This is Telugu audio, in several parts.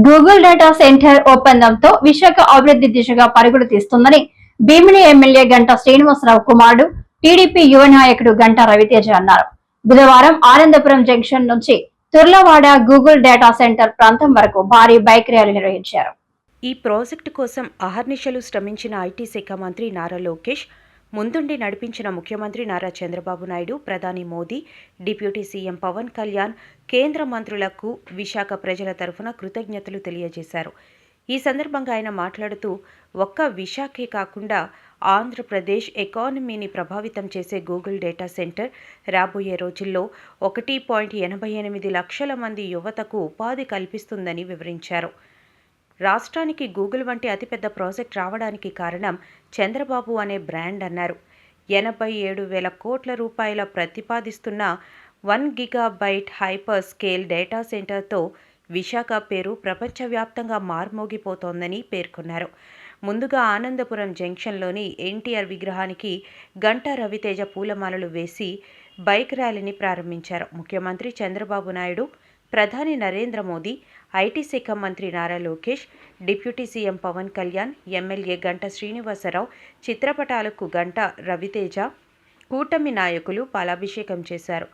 గూగుల్ డేటా సెంటర్ ఒప్పందంతో విశాఖ అభివృద్ధి దిశగా పరుగులు తీస్తుందని భీమిలి ఎమ్మెల్యే గంటా శ్రీనివాసరావు కుమారుడు టీడీపీ యువ నాయకుడు గంటా రవితేజ అన్నారు. బుధవారం ఆనందపురం జంక్షన్ నుంచి తుర్లవాడ గూగుల్ డేటా సెంటర్ ప్రాంతం వరకు భారీ బైక్ ర్యాలీ నిర్వహించారు. ఈ ప్రాజెక్టు కోసం అహర్నిశలు శ్రమించిన ఐటీ శాఖ మంత్రి నారా లోకేష్, ముందుండి నడిపించిన ముఖ్యమంత్రి నారా చంద్రబాబు నాయుడు, ప్రధాని మోదీ, డిప్యూటీ సీఎం పవన్ కళ్యాణ్, కేంద్ర మంత్రులకు విశాఖ ప్రజల తరఫున కృతజ్ఞతలు తెలియజేశారు. ఈ సందర్భంగా ఆయన మాట్లాడుతూ, ఒక్క విశాఖే కాకుండా ఆంధ్రప్రదేశ్ ఎకానమీని ప్రభావితం చేసే గూగుల్ డేటా సెంటర్ రాబోయే రోజుల్లో 1.88 లక్షల మంది యువతకు ఉపాధి కల్పిస్తుందని వివరించారు. రాష్ట్రానికి గూగుల్ వంటి అతిపెద్ద ప్రాజెక్ట్ రావడానికి కారణం చంద్రబాబు అనే బ్రాండ్ అన్నారు. 87,000 కోట్ల రూపాయల ప్రతిపాదిస్తున్న 1 గిగాబైట్ హైపర్ స్కేల్ డేటా సెంటర్తో విశాఖ పేరు ప్రపంచవ్యాప్తంగా మార్మోగిపోతోందని పేర్కొన్నారు. ముందుగా ఆనందపురం జంక్షన్లోని ఎన్టీఆర్ విగ్రహానికి గంటా రవితేజ పూలమాలలు వేసి బైక్ ర్యాలీని ప్రారంభించారు. ముఖ్యమంత్రి చంద్రబాబు నాయుడు, ప్రధాని నరేంద్ర మోదీ, ఐటీ శాఖ మంత్రి Nara Lokesh, deputy CM Pawan Kalyan, MLA Ganta Srinivasa Rao చిత్రపటాలకు గంటా రవితేజ, కూటమి నాయకులు పాలాభిషేకం చేశారు.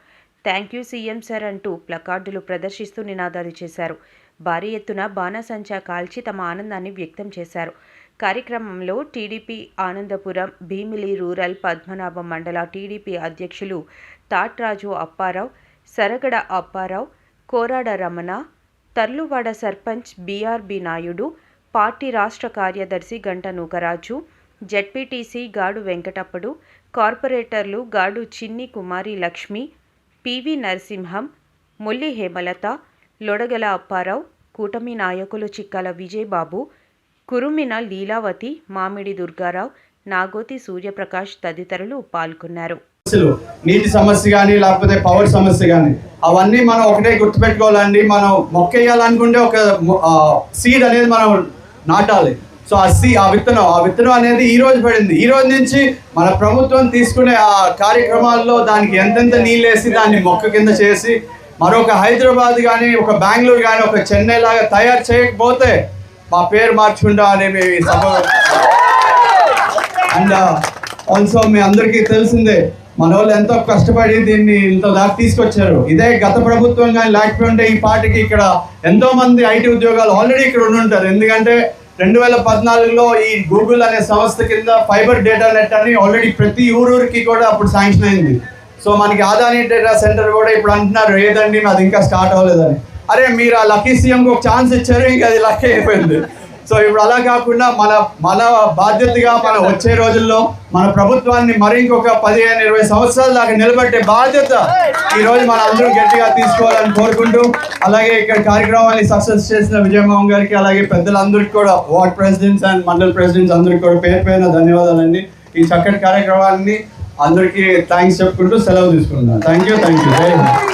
థ్యాంక్ యూ సీఎం సార్ అంటూ ప్లకార్డులు ప్రదర్శిస్తూ నినాదాలు చేశారు. భారీ ఎత్తున బాణసంచా కాల్చి తమ ఆనందాన్ని వ్యక్తం చేశారు. కార్యక్రమంలో టీడీపీ ఆనందపురం, భీమిలి రూరల్, పద్మనాభం మండల టీడీపీ అధ్యక్షులు తాట్రాజు అప్పారావు, సరగడ అప్పారావు, కోరాడ రమణ, తర్లువాడ సర్పంచ్ బీఆర్బీ నాయుడు, పార్టీ రాష్ట్ర కార్యదర్శి గంట నూకరాజు, జెడ్పీటీసీ గాడు వెంకటప్పడు, కార్పొరేటర్లు గాడు చిన్ని కుమారి లక్ష్మి, పివి నరసింహం, ముల్లి హేమలత, లొడగల అప్పారావు, కూటమి నాయకులు చిక్కల విజయబాబు, కురుమిన లీలావతి, మామిడి దుర్గారావు, నాగోతి సూర్యప్రకాష్ తదితరులు పాల్గొన్నారు. నీటి సమస్య కానీ లేకపోతే పవర్ సమస్య కానీ అవన్నీ మనం ఒకటే గుర్తుపెట్టుకోవాలండి. మనం మొక్కేయాలనుకుంటే ఒక సీడ్ అనేది మనం నాటాలి. సో ఆ విత్తనం అనేది ఈ రోజు పడింది. ఈ రోజు నుంచి మన ప్రభుత్వం తీసుకునే ఆ కార్యక్రమాల్లో దానికి ఎంతెంత నీళ్ళేసి దాన్ని మొక్క కింద చేసి మరొక హైదరాబాద్ కానీ ఒక బెంగళూరు కానీ ఒక చెన్నై లాగా తయారు చేయకపోతే మా పేరు మార్చుకుంటా అనేవి సభ. అండ్ ఆల్సో మీ అందరికీ తెలిసిందే, మన వాళ్ళు ఎంతో కష్టపడి దీన్ని ఇంత దాకా తీసుకొచ్చారు. ఇదే గత ప్రభుత్వం కానీ లేకపోతే ఈ పార్టీకి ఇక్కడ ఎంతో మంది ఐటీ ఉద్యోగాలు ఆల్రెడీ ఇక్కడ ఉండుంటారు. ఎందుకంటే 2014లో ఈ గూగుల్ అనే సంస్థ కింద ఫైబర్ డేటా నెట్ అని ఆల్రెడీ ప్రతి ఊరికి కూడా అప్పుడు శాంక్షన్ అయింది. సో మనకి ఆదాని డేటా సెంటర్ కూడా ఇప్పుడు అంటున్నారు ఏదండి అది ఇంకా స్టార్ట్ అవ్వలేదని. అరే మీరు ఆ లక్కీ సీఎంకి ఒక ఛాన్స్ ఇచ్చారు, ఇంకా అది లక్కీ అయిపోయింది. సో ఇప్పుడు అలా కాకుండా మన బాధ్యతగా మన వచ్చే రోజుల్లో మన ప్రభుత్వాన్ని మరి ఇంకొక 15-20 సంవత్సరాల దాకా నిలబెట్టే బాధ్యత ఈరోజు మన అందరూ గట్టిగా తీసుకోవాలని కోరుకుంటూ, అలాగే ఇక్కడ కార్యక్రమాన్ని సక్సెస్ చేసిన విజయమోహన్ గారికి, అలాగే పెద్దలందరికీ కూడా, ward presidents and mandal presidents అందరికీ కూడా పేరు పేరున ధన్యవాదాలండి. ఈ చక్కటి కార్యక్రమాన్ని అందరికీ థ్యాంక్స్ చెప్పుకుంటూ సెలవు తీసుకుంటున్నాను. Thank you.